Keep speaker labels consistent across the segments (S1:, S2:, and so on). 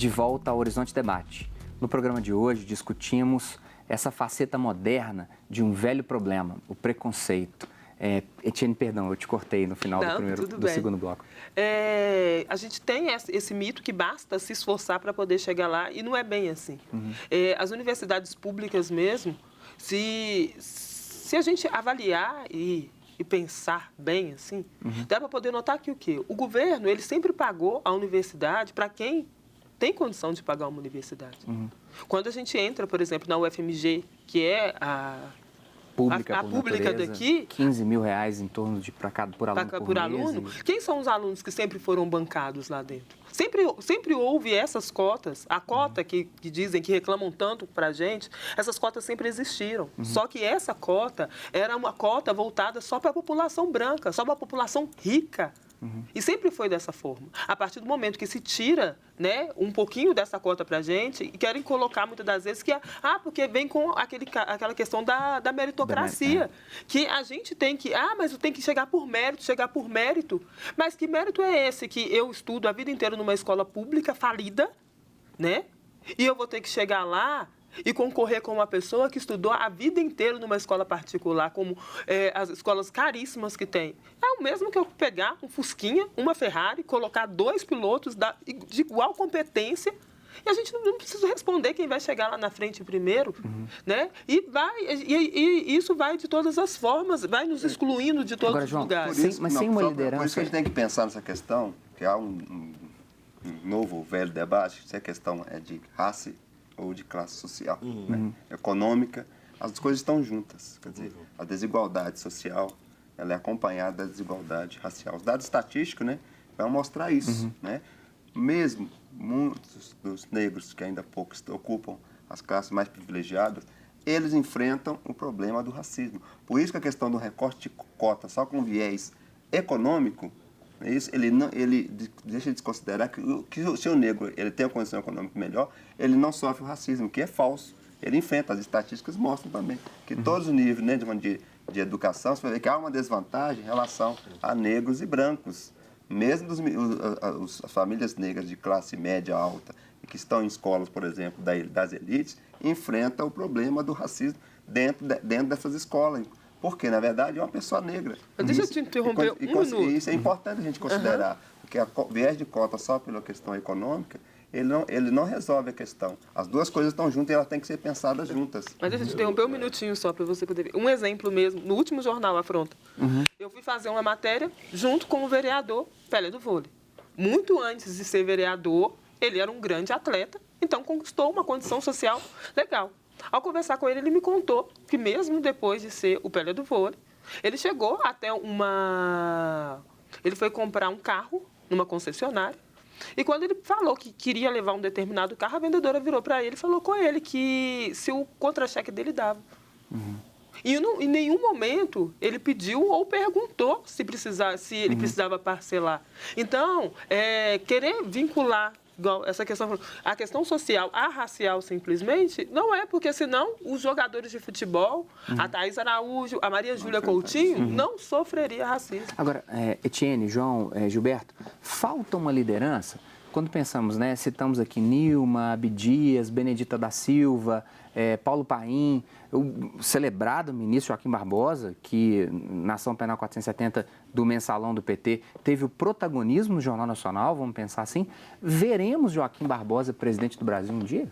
S1: de volta ao Horizonte Debate. No programa de hoje, discutimos essa faceta moderna de um velho problema, o preconceito. Etienne, perdão, eu te cortei no final do segundo bloco.
S2: A gente tem esse mito que basta se esforçar para poder chegar lá, e não é bem assim. As universidades públicas mesmo, se a gente avaliar e pensar bem assim, dá para poder notar que o quê? O governo, ele sempre pagou a universidade para quem tem condição de pagar uma universidade. Quando a gente entra, por exemplo, na UFMG, que é a pública daqui,
S1: R$15 mil em torno de por aluno.
S2: Quem são os alunos que sempre foram bancados lá dentro? Sempre houve essas cotas, a cota que dizem, que reclamam tanto para a gente, essas cotas sempre existiram. Só que essa cota era uma cota voltada só para a população branca, só para a população rica. E sempre foi dessa forma. A partir do momento que se tira, né, um pouquinho dessa cota para a gente, e querem colocar muitas das vezes que porque vem com aquela questão da meritocracia. Que a gente tem que, mas tem que chegar por mérito. Mas que mérito é esse que eu estudo a vida inteira numa escola pública falida, né? E eu vou ter que chegar lá e concorrer com uma pessoa que estudou a vida inteira numa escola particular, como as escolas caríssimas que tem. É o mesmo que eu pegar um Fusquinha, uma Ferrari, colocar 2 pilotos de igual competência, e a gente não precisa responder quem vai chegar lá na frente primeiro, né? E isso vai de todas as formas, vai nos excluindo de todos os lugares.
S1: Sem uma liderança...
S3: Por isso que a gente tem que pensar nessa questão, que há um novo, velho debate, se a questão é de raça ou de classe social, né? Econômica, as coisas estão juntas. Quer dizer, a desigualdade social, ela é acompanhada da desigualdade racial. Os dados estatísticos, né, vão mostrar isso, né? Mesmo muitos dos negros que ainda pouco ocupam as classes mais privilegiadas, eles enfrentam o problema do racismo. Por isso que a questão do recorte de cota só com viés econômico, isso, ele deixa de desconsiderar que se o negro ele tem uma condição econômica melhor, ele não sofre o racismo, que é falso. Ele enfrenta, as estatísticas mostram também, que todos os níveis, né, de educação, você vai ver que há uma desvantagem em relação a negros e brancos. Mesmo as famílias negras de classe média alta, que estão em escolas, por exemplo, das elites, enfrentam o problema do racismo dentro dessas escolas. Porque, na verdade, é uma pessoa negra.
S2: Mas deixa eu te interromper um minuto.
S3: Isso é importante a gente considerar, porque o viés de cota só pela questão econômica, ele não resolve a questão. As duas coisas estão juntas e elas têm que ser pensadas juntas.
S2: Mas deixa eu te interromper um minutinho só para você poder ver. Um exemplo mesmo, no último jornal Afronta, eu fui fazer uma matéria junto com o vereador Pelé do Vôlei. Muito antes de ser vereador, ele era um grande atleta, então conquistou uma condição social legal. Ao conversar com ele me contou que mesmo depois de ser o Pelé do Vôlei, ele chegou até ele foi comprar um carro numa concessionária, e quando ele falou que queria levar um determinado carro, a vendedora virou para ele e falou com ele que se o contra-cheque dele dava. E em nenhum momento ele pediu ou perguntou se ele precisava parcelar. Então, querer vincular igual essa questão, a questão social, a racial simplesmente, não é, porque senão os jogadores de futebol, a Thaís Araújo, a Maria Júlia Coutinho, não sofreria racismo.
S1: Agora, Etienne, João, Gilberto, falta uma liderança? Quando pensamos, né, citamos aqui Nilma, Abdias, Benedita da Silva, Paulo Paim, o celebrado ministro Joaquim Barbosa, que na ação penal 470 do mensalão do PT teve o protagonismo no Jornal Nacional, vamos pensar assim. Veremos Joaquim Barbosa presidente do Brasil um dia?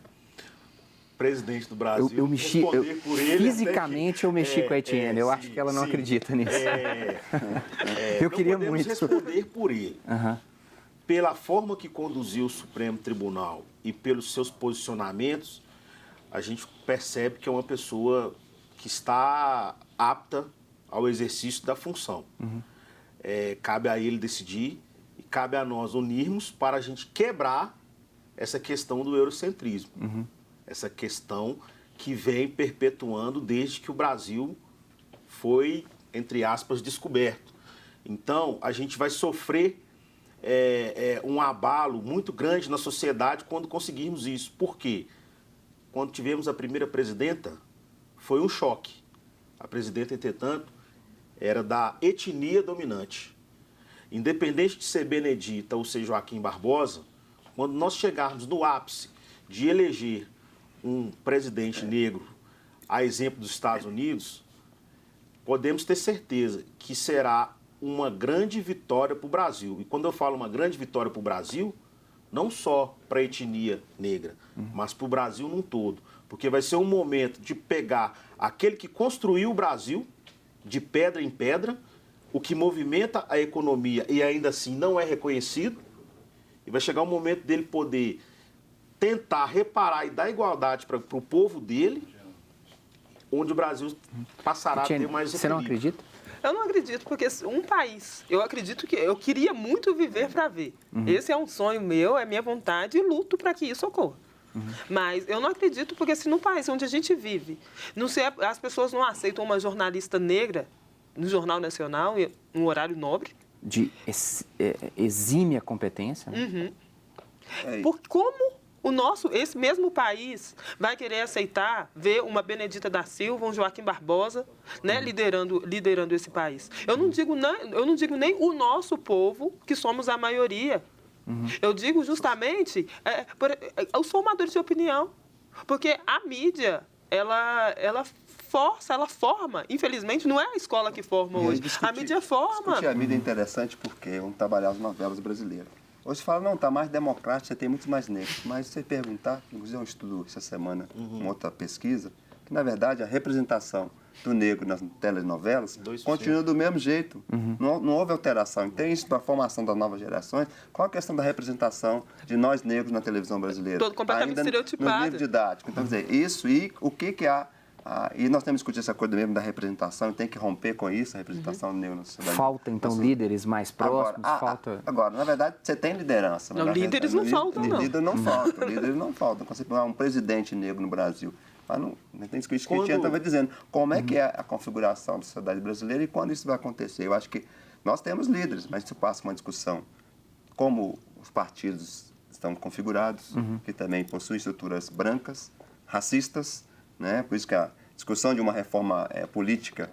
S4: Presidente do Brasil,
S1: eu mexi, por ele, fisicamente eu mexi com a Etienne, eu acho que ela não acredita nisso. Eu queria muito
S4: responder por ele. Pela forma que conduziu o Supremo Tribunal e pelos seus posicionamentos, a gente percebe que é uma pessoa que está apta ao exercício da função. Cabe a ele decidir e cabe a nós unirmos para a gente quebrar essa questão do eurocentrismo. Essa questão que vem perpetuando desde que o Brasil foi, entre aspas, descoberto. Então, a gente vai sofrer um abalo muito grande na sociedade quando conseguirmos isso. Por quê? Quando tivemos a primeira presidenta, foi um choque. A presidenta, entretanto, era da etnia dominante. Independente de ser Benedita ou ser Joaquim Barbosa, quando nós chegarmos no ápice de eleger um presidente negro, a exemplo dos Estados Unidos, podemos ter certeza que será uma grande vitória para o Brasil. E quando eu falo uma grande vitória para o Brasil, não só para a etnia negra, mas para o Brasil num todo. Porque vai ser um momento de pegar aquele que construiu o Brasil, de pedra em pedra, o que movimenta a economia e ainda assim não é reconhecido, e vai chegar um momento dele poder tentar reparar e dar igualdade para o povo dele, onde o Brasil passará a ter mais equilíbrio.
S1: Você não acredita?
S2: Eu não acredito, porque um país, eu acredito que eu queria muito viver para ver. Esse é um sonho meu, é minha vontade e luto para que isso ocorra. Mas eu não acredito, porque se no país onde a gente vive, as pessoas não aceitam uma jornalista negra no Jornal Nacional, em um horário nobre.
S1: De exímia competência? Né?
S2: Como esse mesmo país vai querer aceitar ver uma Benedita da Silva, um Joaquim Barbosa, né, liderando esse país? Eu não digo nem o nosso povo, que somos a maioria. Eu digo justamente os formadores de opinião. Porque a mídia, ela forma. Infelizmente, não é a escola que forma hoje. A mídia forma.
S3: Discutir a mídia é interessante porque vamos trabalhar as novelas brasileiras. Hoje fala, não, está mais democrático, você tem muitos mais negros. Mas se você perguntar, inclusive eu estudo essa semana uma outra pesquisa, que na verdade a representação do negro nas telenovelas 2%. Continua do mesmo jeito. Não houve alteração. Então, isso para a formação das novas gerações. Qual a questão da representação de nós negros na televisão brasileira?
S2: Todo completamente estereotipado.
S3: No nível didático. Então, quer dizer, isso e o que há. E nós temos que discutir essa coisa mesmo da representação, tem que romper com isso, a representação negra na sociedade.
S1: Falta, então, líderes mais próximos?
S3: Agora, na verdade, você tem liderança.
S2: Não, líderes não faltam, não.
S3: Líderes não faltam, líderes não faltam. Quando você pegar um presidente negro no Brasil, mas não tem isso que o Cristiano estava dizendo. Como é que é a configuração da sociedade brasileira e quando isso vai acontecer? Eu acho que nós temos líderes, mas isso passa uma discussão como os partidos estão configurados, que também possuem estruturas brancas, racistas, né? Por isso que a discussão de uma reforma política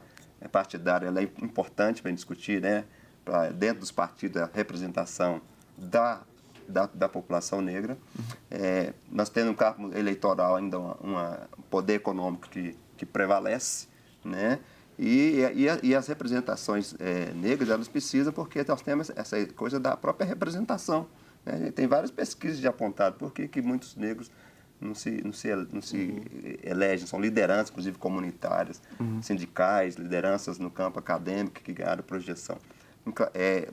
S3: partidária ela é importante para discutir, né? Para dentro dos partidos, a representação da população negra. Nós temos no campo eleitoral ainda um poder econômico que prevalece, né? E as representações negras, elas precisam, porque nós temos essa coisa da própria representação. Né? Tem várias pesquisas de apontado por que muitos negros não se elegem, são lideranças, inclusive comunitárias, sindicais, lideranças no campo acadêmico que ganharam projeção.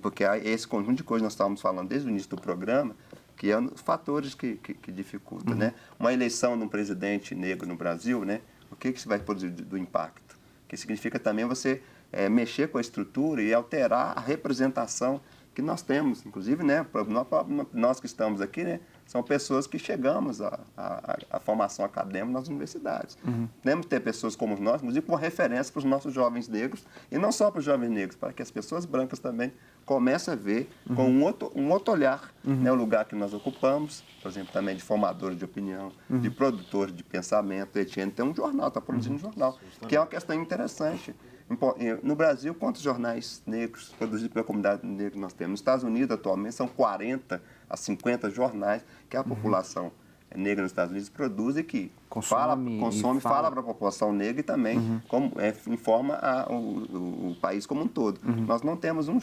S3: Porque há esse conjunto de coisas que nós estávamos falando desde o início do programa, que é um dos fatores que dificultam. Né? Uma eleição de um presidente negro no Brasil, né? O que isso vai produzir do impacto? Que significa também você mexer com a estrutura e alterar a representação que nós temos. Inclusive, né, nós que estamos aqui, né, são pessoas que chegamos à formação acadêmica nas universidades. Temos que ter pessoas como nós, inclusive como referência para os nossos jovens negros, e não só para os jovens negros, para que as pessoas brancas também comecem a ver com um outro olhar, né, o lugar que nós ocupamos, por exemplo, também de formadores de opinião, de produtores de pensamento. O Etienne tem um jornal, está produzindo um jornal, que é uma questão interessante. No Brasil, quantos jornais negros produzidos pela comunidade negra nós temos? Nos Estados Unidos, atualmente, são 40 a 50 jornais que a população negra nos Estados Unidos produz e que consome, fala para a população negra e também informa o país como um todo. Nós não temos um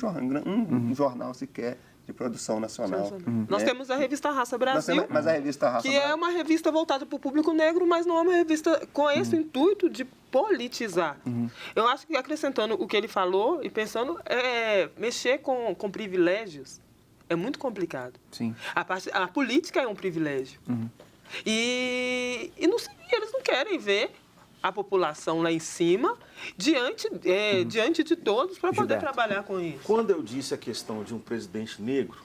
S3: jornal sequer de produção nacional.
S2: Nós temos a revista Raça Brasil,
S3: mas a revista Raça
S2: é uma revista voltada para o público negro, mas não é uma revista com esse intuito de politizar. Eu acho que, acrescentando o que ele falou e pensando, mexer com privilégios é muito complicado.
S1: Sim.
S2: A política é um privilégio. E eles não querem ver a população lá em cima, diante de todos, para poder trabalhar com isso.
S4: Quando eu disse a questão de um presidente negro,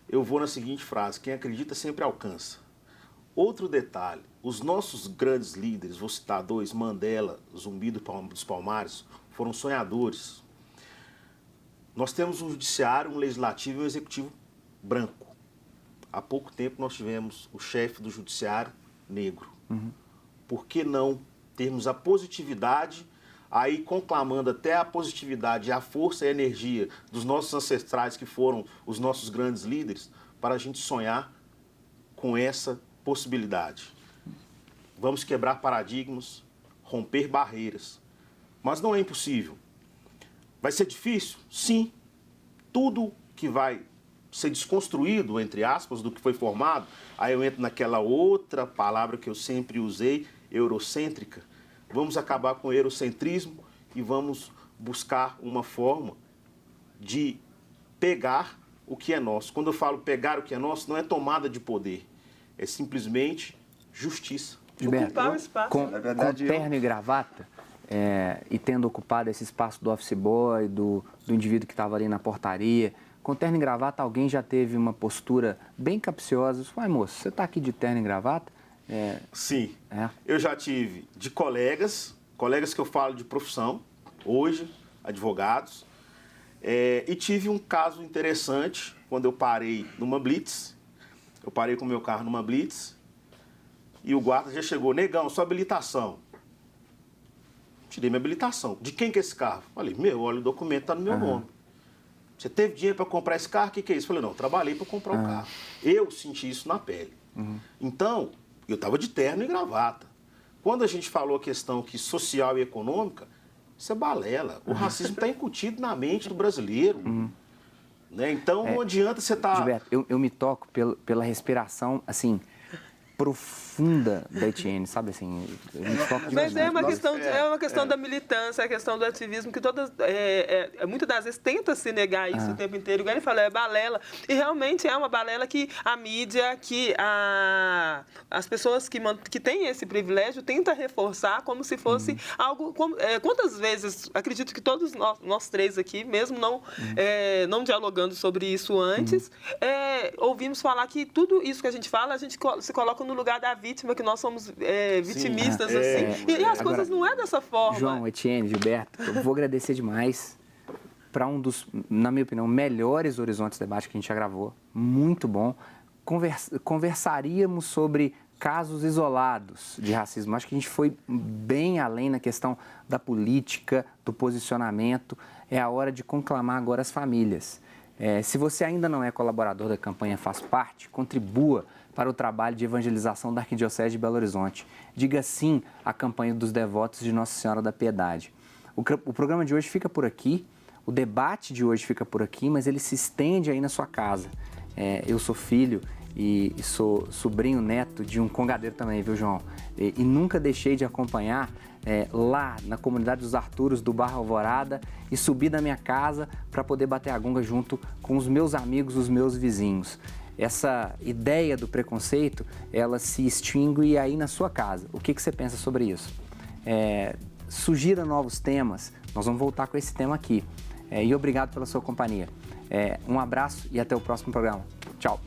S4: eu vou na seguinte frase: quem acredita sempre alcança. Outro detalhe, os nossos grandes líderes, vou citar dois, Mandela, Zumbi dos Palmares, foram sonhadores. Nós temos um judiciário, um legislativo e um executivo branco. Há pouco tempo nós tivemos o chefe do judiciário negro. Por que não termos a positividade, aí conclamando até a positividade, a força e a energia dos nossos ancestrais, que foram os nossos grandes líderes, para a gente sonhar com essa possibilidade. Vamos quebrar paradigmas, romper barreiras. Mas não é impossível. Vai ser difícil? Sim. Tudo que vai ser desconstruído, entre aspas, do que foi formado, aí eu entro naquela outra palavra que eu sempre usei, eurocêntrica. Vamos acabar com o eurocentrismo e vamos buscar uma forma de pegar o que é nosso. Quando eu falo pegar o que é nosso, não é tomada de poder, é simplesmente justiça.
S1: Gilberto,
S2: Ocupar o espaço.
S1: com
S3: verdade,
S1: terno e gravata, e tendo ocupado esse espaço do office boy, do indivíduo que estava ali na portaria, com terno e gravata, alguém já teve uma postura bem capciosa? Uai, moço, você está aqui de terno e gravata?
S4: Sim,
S1: É.
S4: eu já tive de colegas que eu falo de profissão, hoje, advogados, e tive um caso interessante quando eu parei numa blitz, eu parei com o meu carro numa blitz, e o guarda já chegou, negão, sua habilitação. Tirei minha habilitação. De quem que é esse carro? Falei, olha, o documento está no meu nome. Você teve dinheiro para comprar esse carro? O que é isso? Falei, não, trabalhei para comprar o carro. Eu senti isso na pele. Então, eu estava de terno e gravata. Quando a gente falou a questão que social e econômica, isso é balela. O racismo está incutido na mente do brasileiro. Né? Então, não adianta você estar...
S1: Gilberto, eu me toco pela respiração, assim, profunda da Etienne, sabe assim? Eu me toco de
S2: Mas
S1: verdade.
S2: é uma questão da militância, é a questão do ativismo, que muitas das vezes tenta se negar isso o tempo inteiro. Igual ele falou, é balela. E realmente é uma balela que a mídia, que as pessoas que têm esse privilégio tentam reforçar como se fosse algo... quantas vezes, acredito que todos nós três aqui, mesmo não dialogando sobre isso antes, ouvimos falar que tudo isso que a gente fala, a gente se coloca no lugar da vítima, que nós somos vitimistas, assim. E as coisas não é dessa forma.
S1: João, Etienne, Gilberto, eu vou agradecer demais para um dos, na minha opinião, melhores Horizontes de Debate que a gente já gravou. Muito bom. Conversaríamos sobre casos isolados de racismo. Acho que a gente foi bem além na questão da política, do posicionamento. É a hora de conclamar agora as famílias. Se você ainda não é colaborador da campanha Faz Parte, contribua para o trabalho de evangelização da Arquidiocese de Belo Horizonte. Diga sim à campanha dos devotos de Nossa Senhora da Piedade. O programa de hoje fica por aqui, o debate de hoje fica por aqui, mas ele se estende aí na sua casa. Eu sou filho e sou sobrinho neto de um congadeiro também, viu, João? E nunca deixei de acompanhar lá na comunidade dos Arturos do Bairro Alvorada e subir da minha casa para poder bater a gunga junto com os meus amigos, os meus vizinhos. Essa ideia do preconceito, ela se extingue aí na sua casa. O que você pensa sobre isso? Sugira novos temas, nós vamos voltar com esse tema aqui. E obrigado pela sua companhia. Um abraço e até o próximo programa. Tchau.